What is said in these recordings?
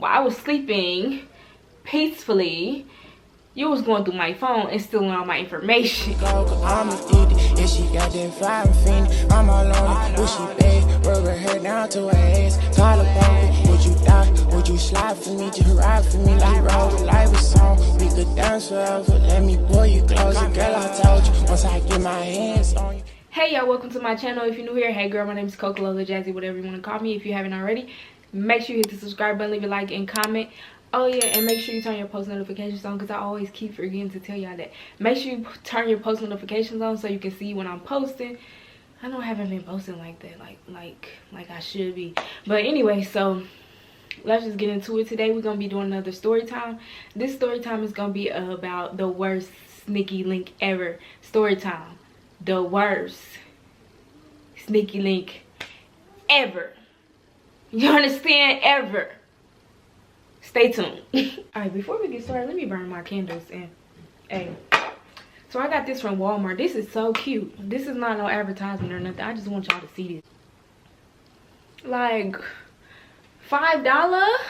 while I was sleeping peacefully, you was going through my phone and stealing all my information. I'm addicted, and she got that fire fiend. I'm all on it, would she beg? Rubber her down to her ass. Call up on it, would you die? Would you slide for me? Just ride for me like roll the life a song. We could dance forever, let me pull you closer. Girl, I told you, once I get my hands on you. Hey y'all, welcome to my channel. If you're new here, hey girl, my name is Coca, Lola, Jasziy, whatever you want to call me. If you haven't already, make sure you hit the subscribe button, leave a like and comment. Oh yeah, and make sure you turn your post notifications on, because I always keep forgetting to tell y'all that. Make sure you turn your post notifications on so you can see when I'm posting. I know I haven't been posting like that, like I should be. But anyway, so let's just get into it. Today we're gonna be doing another story time. This story time is gonna be about the worst sneaky link ever. Story time. The worst sneaky link ever. You understand? Ever. Stay tuned. All right, before we get started, let me burn my candles. And hey, so I got this from Walmart. This is so cute. This is not no advertisement or nothing. I just want y'all to see this. Like $5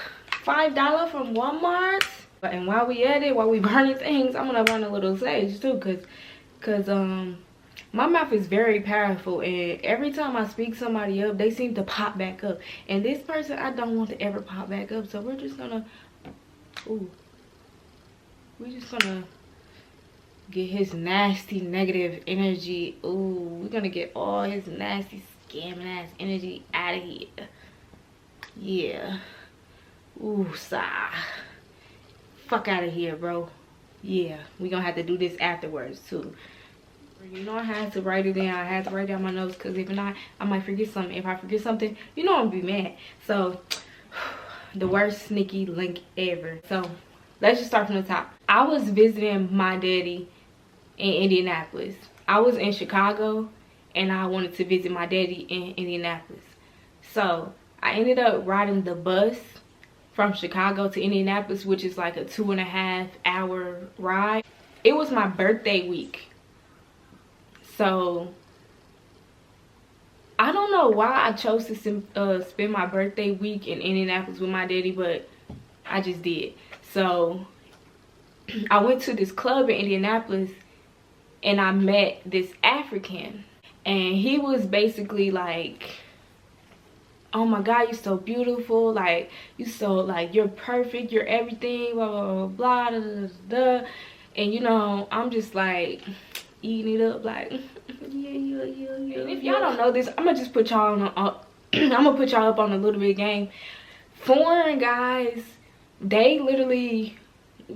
from Walmart. And while we at it, while we burning things, I'm gonna burn a little sage too, cause my mouth is very powerful, and every time I speak somebody up, they seem to pop back up. And this person, I don't want to ever pop back up, so we're just gonna, get his nasty negative energy. We're gonna get all his nasty scamming ass energy out of here. Yeah. Sigh. Fuck out of here, bro. Yeah, we gonna have to do this afterwards too. You know, I had to write it down. I had to write down my notes, because if not, I might forget something. If I forget something, you know I'm gonna be mad. So, the worst sneaky link ever. So, let's just start from the top. I was visiting my daddy in Indianapolis. I was in Chicago, and I wanted to visit my daddy in Indianapolis. So, I ended up riding the bus from Chicago to Indianapolis, which is like a 2.5 hour ride. It was my birthday week. So, I don't know why I chose to spend my birthday week in Indianapolis with my daddy, but I just did. So, I went to this club in Indianapolis, and I met this African. And he was basically like, oh my God, you're so beautiful. Like, you're perfect. You're everything, blah, blah, blah, blah, da, da, da. And, you know, I'm just like eating it up, like, yeah. And if y'all don't know this, I'm gonna just put y'all on I'm gonna put y'all up on a little bit of game. Foreign guys, they literally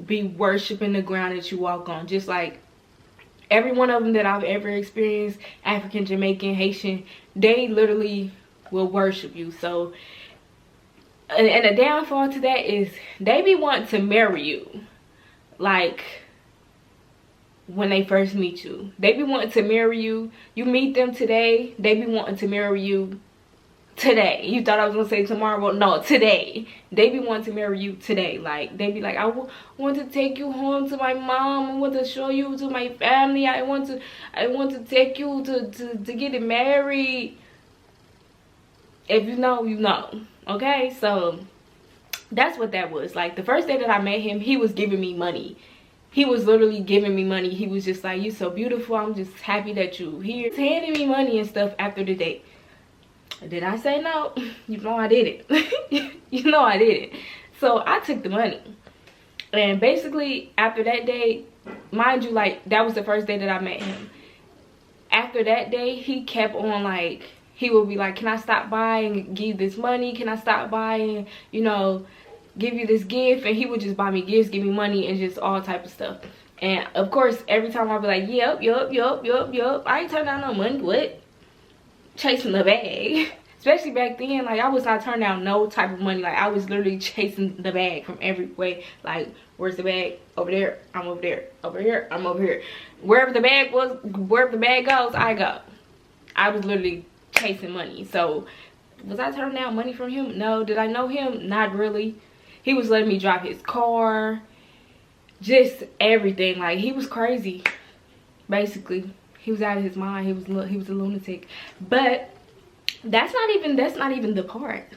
be worshiping the ground that you walk on. Just like every one of them that I've ever experienced, African, Jamaican, Haitian, they literally will worship you. So, and the downfall to that is they be wanting to marry you. Like, when they first meet you, they be wanting to marry you. You meet them today, they be wanting to marry you today. You thought I was gonna say tomorrow? Well, no, today. They be wanting to marry you today. Like, they be like, I want to take you home to my mom. I want to show you to my family. I want to take you to get married. If you know, you know. Okay, so that's what that was. Like, the first day that I met him, he was giving me money. He was literally giving me money. He was just like, you so beautiful. I'm just happy that you here. He's handing me money and stuff after the date. Did I say no? You know I did it. You know I did it. So I took the money. And basically, after that day, mind you, like, that was the first day that I met him. After that day, he kept on, like, he would be like, can I stop by and give you this money? Can I stop by and, you know, give you this gift? And he would just buy me gifts, give me money, and just all type of stuff. And of course, every time I'd be like, yup. I ain't turning down no money. What? Chasing the bag. Especially back then, like, I was not turning down no type of money. Like, I was literally chasing the bag from every way. Like, where's the bag? Over there. I'm over there. Over here. I'm over here. Wherever the bag was, wherever the bag goes, I go. I was literally chasing money. So, was I turning down money from him? No. Did I know him? Not really. He was letting me drive his car, just everything. Like, he was crazy, basically. He was out of his mind. He was a lunatic. But that's not even the part.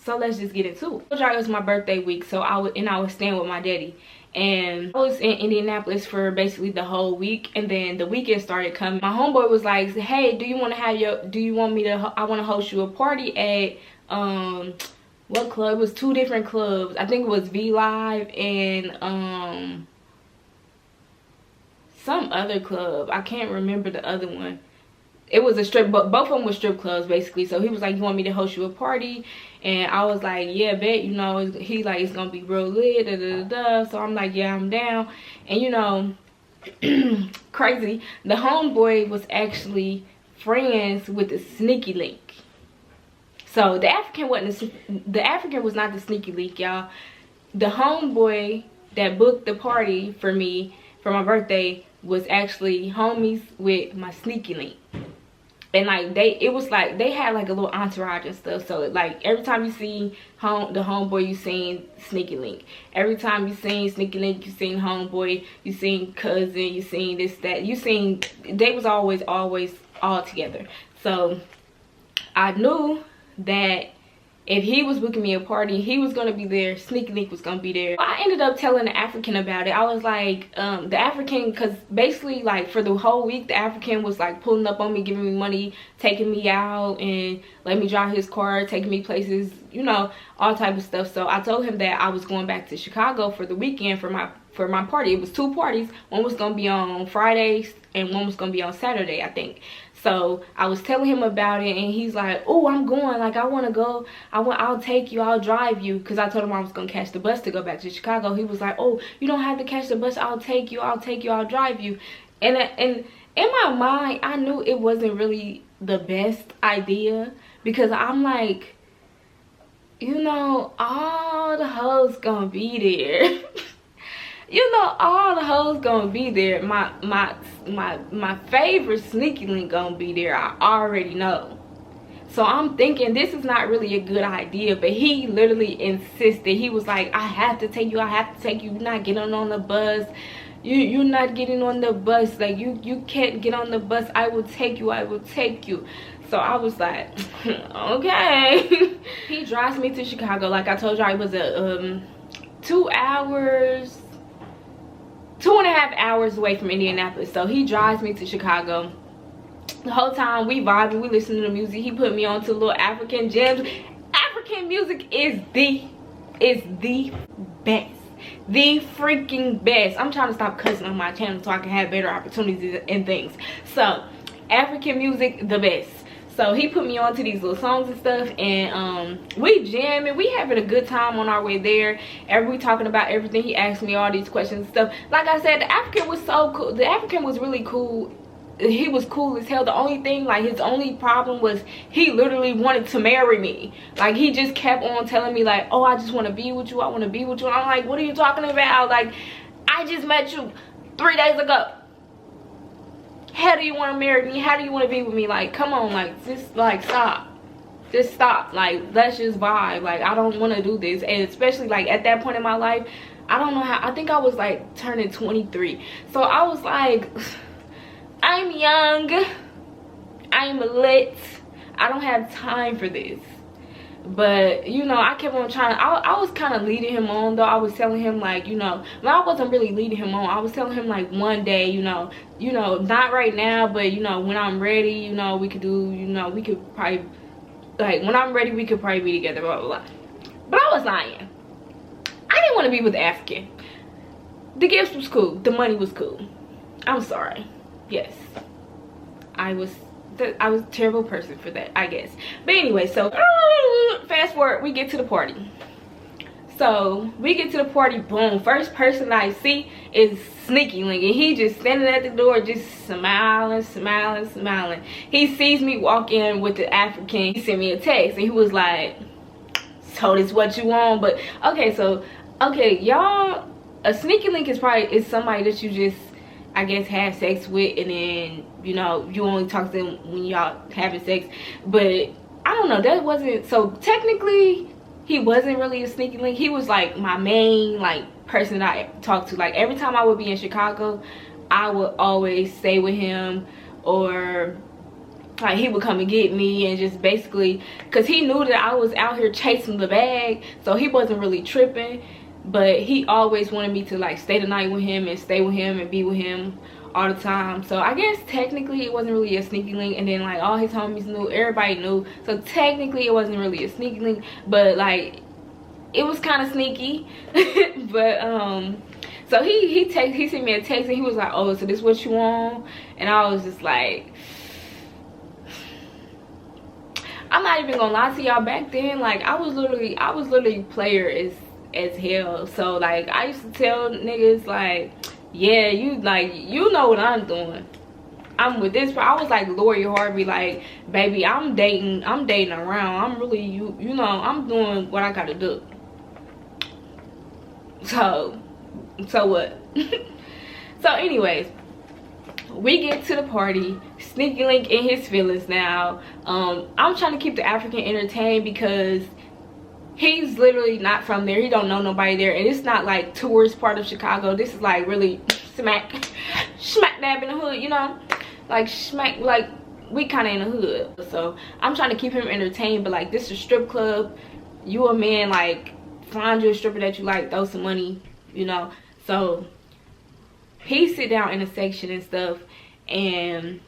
So let's just get into it. It was my birthday week, so I was staying with my daddy. And I was in Indianapolis for basically the whole week, and then the weekend started coming. My homeboy was like, hey, I want to host you a party at what club? It was 2 different clubs. I think it was V Live and some other club. I can't remember the other one. It was a strip, but both of them were strip clubs basically. So he was like, you want me to host you a party? And I was like, yeah, bet. You know, he like, it's gonna be real lit, da da da da. So I'm like, yeah, I'm down. And you know, crazy, the homeboy was actually friends with the sneaky link. So the African was not the sneaky link, y'all. The homeboy that booked the party for me for my birthday was actually homies with my sneaky link. And like they had like a little entourage and stuff. So like every time you see the homeboy, you seen sneaky link. Every time you seen sneaky link, you seen homeboy, you seen cousin, you seen this, that. You seen, they was always all together. So I knew that if he was booking me a party, he was gonna be there, sneaky link was gonna be there. I ended up telling the African about it. I was like, the African, because basically like for the whole week, the African was like pulling up on me, giving me money, taking me out, and let me drive his car, taking me places, you know, all type of stuff. So I told him that I was going back to Chicago for the weekend for my party. It was 2 parties. One was gonna be on Fridays and one was gonna be on Saturday, I think. So I was telling him about it, and he's like, oh, I'm going, like I want to go, I'll take you, I'll drive you, because I told him I was going to catch the bus to go back to Chicago. He was like, oh, you don't have to catch the bus, I'll take you, I'll drive you. And in my mind, I knew it wasn't really the best idea, because I'm like, you know, all the hoes gonna be there. You know, all the hoes gonna be there. My favorite sneaky link gonna be there. I already know. So I'm thinking this is not really a good idea, but he literally insisted. He was like, I have to take you, you're not getting on the bus, you're not getting on the bus, like you can't get on the bus, I will take you. So I was like, okay. He drives me to Chicago. Like I told y'all, it was a 2.5 hours away from Indianapolis. So he drives me to Chicago. The whole time we vibing, we listening to music. He put me on to little African gems. African music is the best, the freaking best. I'm trying to stop cussing on my channel so I can have better opportunities and things. So African music, the best. So he put me on to these little songs and stuff, and we jamming, we having a good time on our way there. We talking about everything. He asked me all these questions and stuff. Like I said, the African was so cool. The African was really cool. He was cool as hell. The only thing, like his only problem was he literally wanted to marry me. Like he just kept on telling me like, oh, I just want to be with you, I want to be with you. And I'm like, what are you talking about? Like, I just met you 3 days ago. How do you want to marry me? How do you want to be with me? Like, come on, like, just like stop. Just stop. Like, let's just vibe. Like, I don't want to do this. And especially like at that point in my life, I don't know how, I think I was like turning 23. So I was like, I'm young, I'm lit, I don't have time for this. But you know, I kept on trying. I was kind of leading him on though. I was telling him like, you know, well, I wasn't really leading him on. I was telling him like one day, you know, not right now, but you know, when I'm ready, you know, we could do, you know, we could probably, like when I'm ready, we could probably be together, blah blah blah. But I was lying. I didn't want to be with the African. The gifts was cool, the money was cool. I'm sorry. Yes, I was a terrible person for that, I guess. But anyway, so fast forward, we get to the party. So we get to the party, boom, first person I see is Sneaky Link, and he just standing at the door just smiling. He sees me walk in with the African. He sent me a text and he was like, so this what you want? But okay, y'all, a Sneaky Link is somebody that you just, I guess, have sex with, and then, you know, you only talk to them when y'all having sex. But I don't know, that wasn't, so technically he wasn't really a sneaky link. He was like my main like person that I talked to. Like every time I would be in Chicago, I would always stay with him, or like he would come and get me, and just basically, because he knew that I was out here chasing the bag, so he wasn't really tripping. But he always wanted me to like stay the night with him and stay with him and be with him all the time. So I guess technically it wasn't really a sneaky link, and then like all his homies knew, everybody knew, so technically it wasn't really a sneaky link, but like it was kind of sneaky. But so he sent me a text, and he was like, oh, so this what you want? And I was just like, I'm not even gonna lie to y'all, back then like I was literally player as hell. So like I used to tell niggas like, yeah, you know what I'm doing, I'm with this. I was like Lori Harvey, like, baby, I'm dating around, I'm really, you know, I'm doing what I gotta do. So what? So anyways, we get to the party. Sneaky link in his feelings now. I'm trying to keep the African entertained because he's literally not from there. He don't know nobody there, and it's not like tourist part of Chicago. This is like really smack dab in the hood, you know, like smack, like we kind of in the hood. So I'm trying to keep him entertained, but like, this is a strip club. You a man, like find you a stripper that you like, throw some money, you know. So he sit down in a section and stuff, and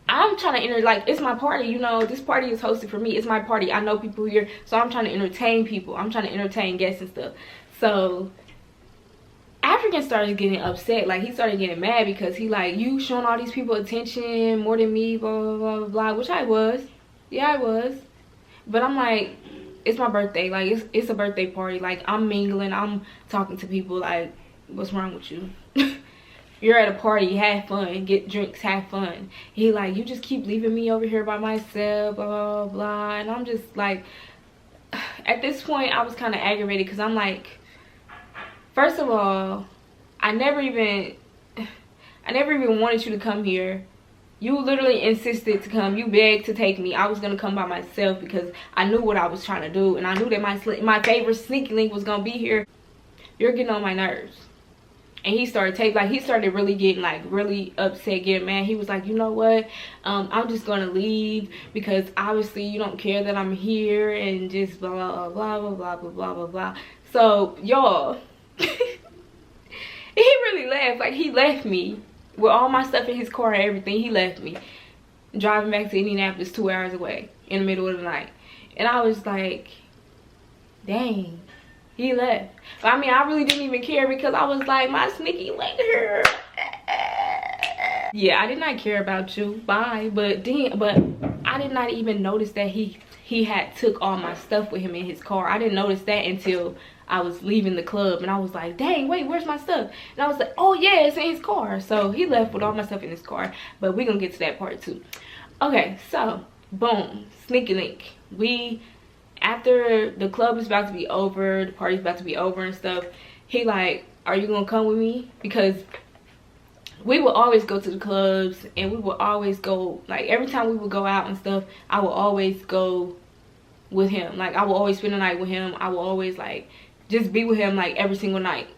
I'm trying to enter, like, it's my party, you know, this party is hosted for me, it's my party, I know people here, so I'm trying to entertain people, I'm trying to entertain guests and stuff. So African started getting upset, like he started getting mad because he like, you showing all these people attention more than me, blah blah blah blah, which I was, yeah, I was, but I'm like, it's my birthday, like it's a birthday party, like I'm mingling, I'm talking to people, like what's wrong with you? You're at a party, have fun, get drinks, have fun. He like, you just keep leaving me over here by myself, blah blah blah. And I'm just like, at this point I was kind of aggravated because I'm like, first of all, I never even wanted you to come here. You literally insisted to come, you begged to take me. I was gonna come by myself because I knew what I was trying to do, and I knew that my favorite sneaky link was gonna be here. You're getting on my nerves. And he started really getting like really upset, getting mad. He was like, you know what, I'm just gonna leave because obviously you don't care that I'm here, and just blah blah blah blah blah blah blah blah blah. So y'all, he really left. Like, he left me with all my stuff in his car and everything. He left me driving back to Indianapolis 2 hours away in the middle of the night. And I was like, dang, he left. But I mean, I really didn't even care because I was like, my sneaky link here. Yeah, I did not care about you, bye. But I did not even notice that he had took all my stuff with him in his car. I didn't notice that until I was leaving the club, and I was like, dang, wait, where's my stuff? And I was like, oh yeah, it's in his car. So he left with all my stuff in his car, but we're gonna get to that part too. Okay, so boom, sneaky link. After the club is about to be over, the party's about to be over and stuff, he like, are you gonna come with me? Because we would always go to the clubs, and we would always go, like every time we would go out and stuff, I would always go with him. Like, I would always spend the night with him. I would always like just be with him like every single night,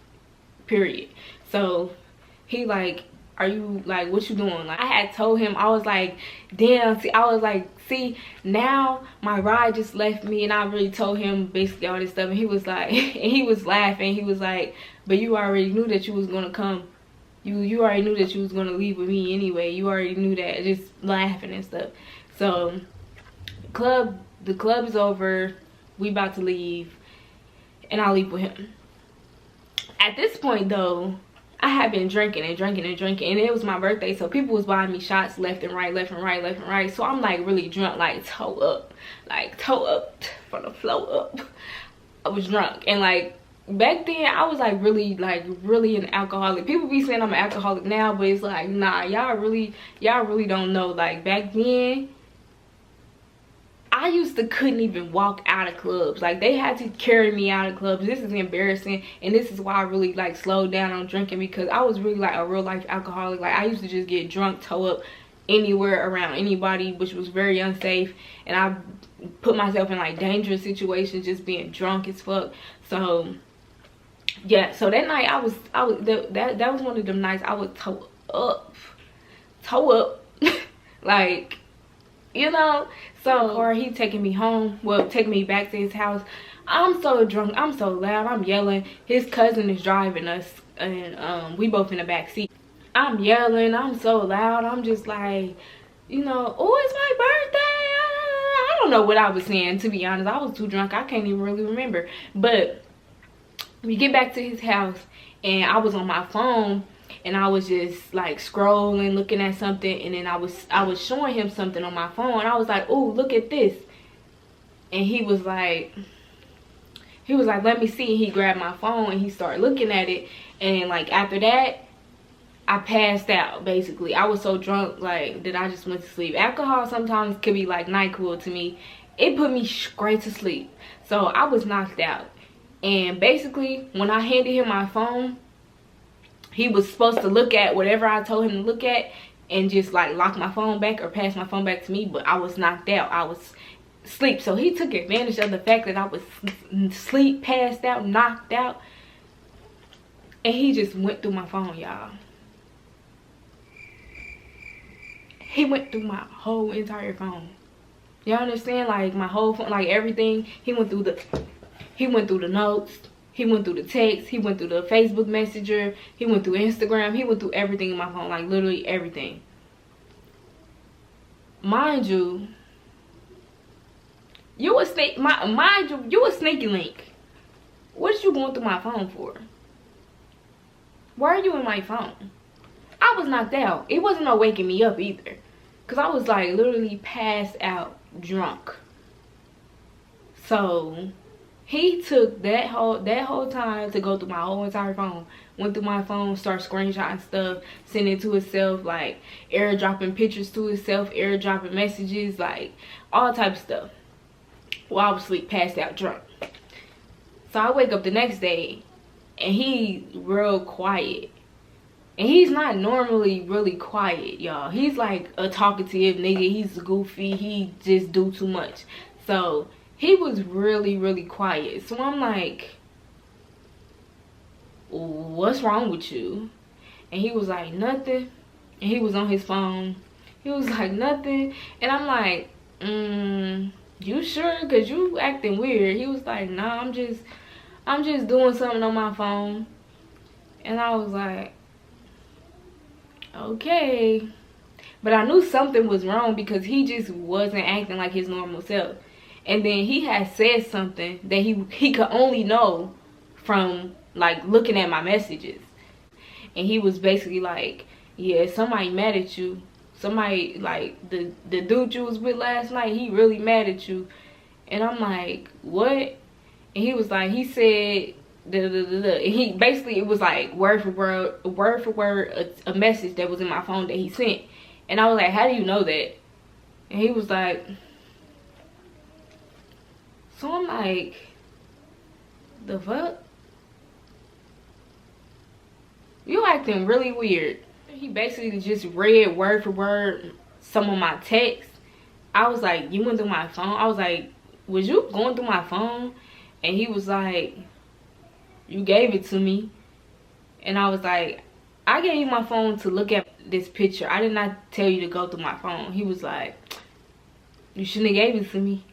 period. So he like, are you like, what you doing? Like, I had told him, I was like, damn, see, now my ride just left me, and I really told him basically all this stuff, and he was like, and he was laughing, he was like, but you already knew that you was gonna come, you already knew that you was gonna leave with me anyway, you already knew that, just laughing and stuff. So the club is over, we about to leave, and I leave with him. At this point though, I had been drinking, and it was my birthday, so people was buying me shots left and right. So I'm like really drunk, like toe up from the floor up. I was drunk, and like back then I was like really an alcoholic. People be saying I'm an alcoholic now, but it's like, nah, y'all really don't know. Like, back then I used to couldn't even walk out of clubs. Like, they had to carry me out of clubs. This is embarrassing, and this is why I really like slowed down on drinking, because I was really like a real life alcoholic. Like, I used to just get drunk, toe up anywhere around anybody, which was very unsafe, and I put myself in like dangerous situations just being drunk as fuck. So yeah, so that night that was one of them nights I would toe up Like, you know. So, or he taking me home, well, taking me back to his house. I'm so drunk, I'm so loud, I'm yelling. His cousin is driving us, and we both in the back seat. I'm yelling, I'm so loud, I'm just like, you know, oh, it's my birthday. I don't know what I was saying, to be honest. I was too drunk, I can't even really remember. But we get back to his house, and I was on my phone, and I was just like scrolling, looking at something, and then I was showing him something on my phone. I was like, oh, look at this. And he was like, let me see. He grabbed my phone and he started looking at it. And like after that, I passed out, basically. I was so drunk, like, that I just went to sleep. Alcohol sometimes could be like NyQuil to me. It put me straight to sleep. So I was knocked out. And basically, when I handed him my phone, he was supposed to look at whatever I told him to look at and just like lock my phone back or pass my phone back to me. But I was knocked out. I was asleep. So he took advantage of the fact that I was asleep, passed out, knocked out. And he just went through my phone, y'all. He went through my whole entire phone. Y'all understand? Like my whole phone, like everything. He went through the notes. He went through the text. He went through the Facebook Messenger. He went through Instagram. He went through everything in my phone. Like literally everything. Mind you, you a snake. Mind you, you a sneaky link. What you going through my phone for? Why are you in my phone? I was knocked out. It wasn't no waking me up either. Cause I was like literally passed out drunk. So he took that whole time to go through my whole entire phone. Went through my phone, started screenshotting stuff, sending it to himself, like airdropping pictures to himself, airdropping messages, like all type of stuff. While I was asleep, passed out drunk. So I wake up the next day and he's real quiet. And he's not normally really quiet, y'all. He's like a talkative nigga. He's goofy. He just do too much. So he was really, really quiet. So I'm like, what's wrong with you? And he was like, nothing. And he was on his phone. He was like, nothing. And I'm like, you sure? Cause you acting weird. He was like, nah, I'm just doing something on my phone. And I was like, okay. But I knew something was wrong because he just wasn't acting like his normal self. And then he had said something that he could only know from like looking at my messages. And he was basically like, yeah, somebody mad at you. Somebody, like the dude you was with last night, he really mad at you. And I'm like, what? And he was like, he said da, da, da, da. And he basically, it was like word for word a message that was in my phone that he sent. And I was like, how do you know that? And he was like, so I'm like, the fuck? You acting really weird. He basically just read word for word some of my texts. I was like, you went through my phone? I was like, was you going through my phone? And he was like, you gave it to me. And I was like, I gave you my phone to look at this picture. I did not tell you to go through my phone. He was like, you shouldn't have gave it to me.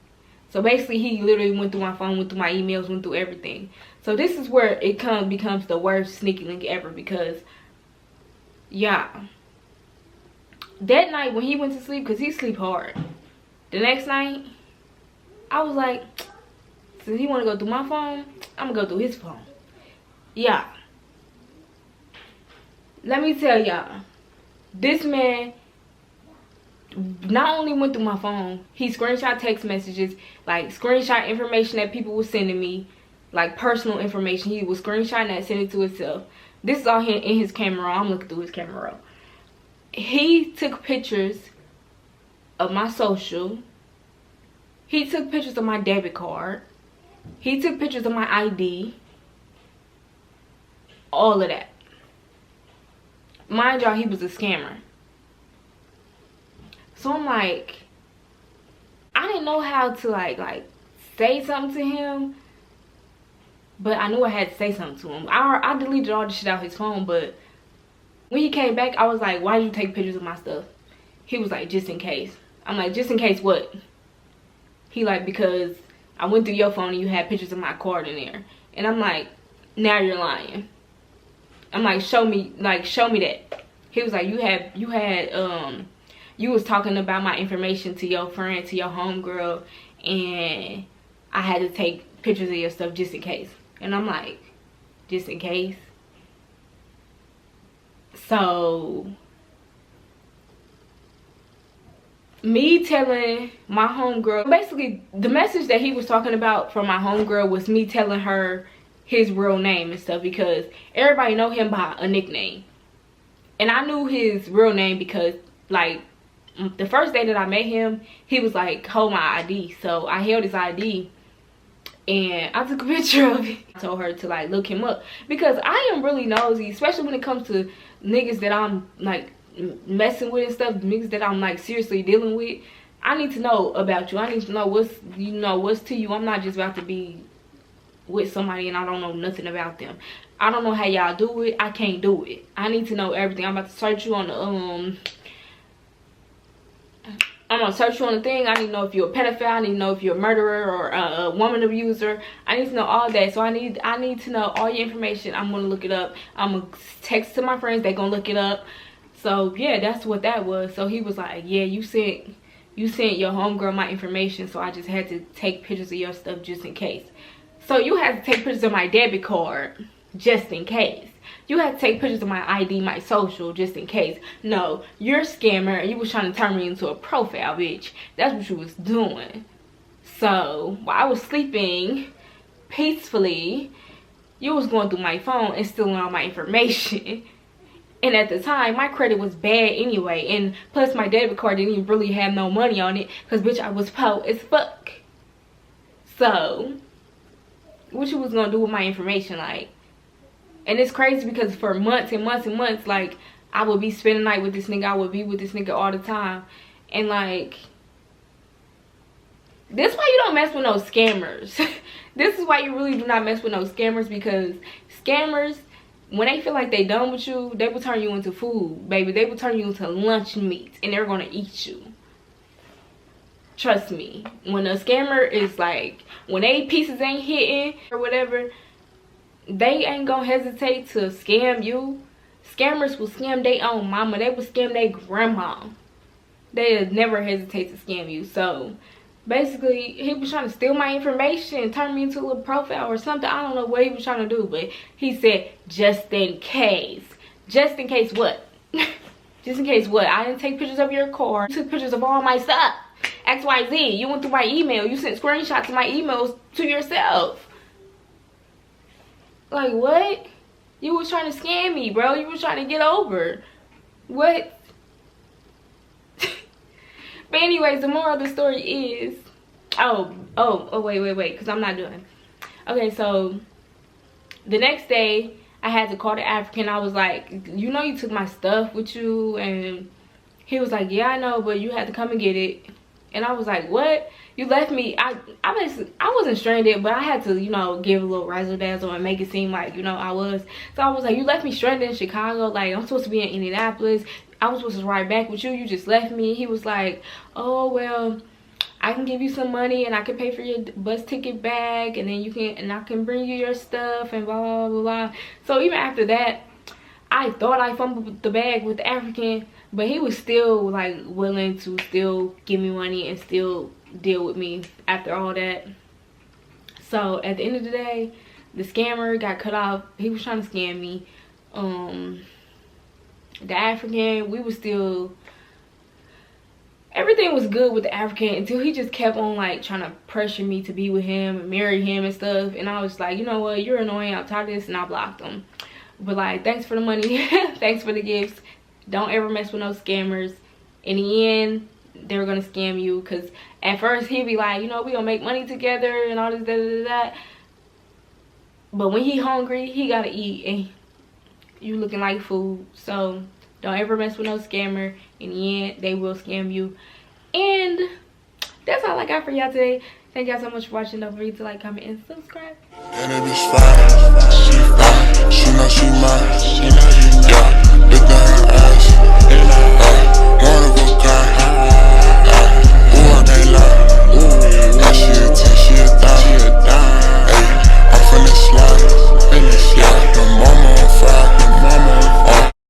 So basically, he literally went through my phone, went through my emails, went through everything. So this is where it becomes the worst sneaky link ever, because, yeah, that night when he went to sleep, because he sleep hard, the next night, I was like, since he want to go through my phone, I'm going to go through his phone. Yeah. Let me tell y'all, this man not only went through my phone, he screenshot text messages, like screenshot information that people were sending me, like personal information. He was screenshotting that, sending it to himself. This is all in his camera roll. I'm looking through his camera roll. He took pictures of my social. He took pictures of my debit card. He took pictures of my ID. All of that. Mind y'all, he was a scammer. So I'm like, I didn't know how to like say something to him, but I knew I had to say something to him. I deleted all the shit out his phone, but when he came back, I was like, why did you take pictures of my stuff? He was like, just in case. I'm like, just in case what? He like, because I went through your phone and you had pictures of my card in there. And I'm like, now you're lying. I'm like, show me that. He was like, you was talking about my information to your friend, to your homegirl, and I had to take pictures of your stuff just in case. And I'm like, just in case? So me telling my homegirl, basically the message that he was talking about from my homegirl was me telling her his real name and stuff, because everybody know him by a nickname. And I knew his real name because, like, the first day that I met him, he was like, hold my ID. So I held his ID and I took a picture of it. I told her to like look him up, because I am really nosy, especially when it comes to niggas that I'm like messing with and stuff, niggas that I'm like seriously dealing with. I need to know about you. I need to know what's to you. I'm not just about to be with somebody and I don't know nothing about them. I don't know how y'all do it. I can't do it. I need to know everything. I'm about to search you on the I'm gonna search you on the thing. I need to know if you're a pedophile. I need to know if you're a murderer or a woman abuser. I need to know all that. So I need to know all your information. I'm gonna look it up. I'm gonna text to my friends. They gonna look it up. So yeah, that's what that was. So he was like, yeah, you sent your homegirl my information, so I just had to take pictures of your stuff just in case. So you had to take pictures of my debit card just in case. You had to take pictures of my ID, my social, just in case. No, you're a scammer and you was trying to turn me into a profile, bitch. That's what you was doing. So while I was sleeping peacefully, you was going through my phone and stealing all my information. And at the time, my credit was bad anyway. And plus my debit card didn't even really have no money on it, because bitch, I was poor as fuck. So what you was gonna do with my information? Like, and it's crazy because for months and months and months, like, I would be spending the night with this nigga. I would be with this nigga all the time. And like, this is why you don't mess with no scammers. This is why you really do not mess with no scammers, because scammers, when they feel like they done with you, they will turn you into food, baby. They will turn you into lunch meat and they're gonna eat you. Trust me. When a scammer is like, when they pieces ain't hitting or whatever, they ain't gonna hesitate to scam you. Scammers will scam their own mama. They will scam their grandma. They'll never hesitate to scam you. So basically, he was trying to steal my information, turn me into a little profile or something. I don't know what he was trying to do, but he said, just in case. Just in case what? Just in case what? I didn't take pictures of your car. You took pictures of all my stuff. XYZ. You went through my email. You sent screenshots of my emails to yourself. Like, what? You was trying to scam me, bro. You was trying to get over. What? But anyways, the moral of the story is, wait, because I'm not done. Okay, so the next day I had to call the African. I was like, you know, you took my stuff with you. And he was like, yeah, I know, but you had to come and get it. And I was like, what? You left me. I wasn't stranded, but I had to, you know, give a little razzle dazzle and make it seem like, you know, I was. So I was like, you left me stranded in Chicago. Like, I'm supposed to be in Indianapolis. I was supposed to ride back with you. You just left me. He was like, oh, well, I can give you some money and I can pay for your bus ticket back, and then you can, and I can bring you your stuff and blah, blah, blah, blah. So even after that, I thought I fumbled the bag with the African, but he was still like willing to still give me money and still deal with me after all that. So at the end of the day, the scammer got cut off. He was trying to scam me. The African, we was still, everything was good with the African until he just kept on like trying to pressure me to be with him and marry him and stuff. And I was like, you know what, you're annoying, I'm tired of this, and I blocked him. But like, thanks for the money. Thanks for the gifts. Don't ever mess with no scammers. In the end, they were gonna scam you, because at first he'd be like, you know, we gonna make money together and all this, that. But when he hungry, he gotta eat, and you looking like food. So don't ever mess with no scammer. In the end, they will scam you. And that's all I got for y'all today. Thank y'all so much for watching. Don't forget to like, comment, and subscribe.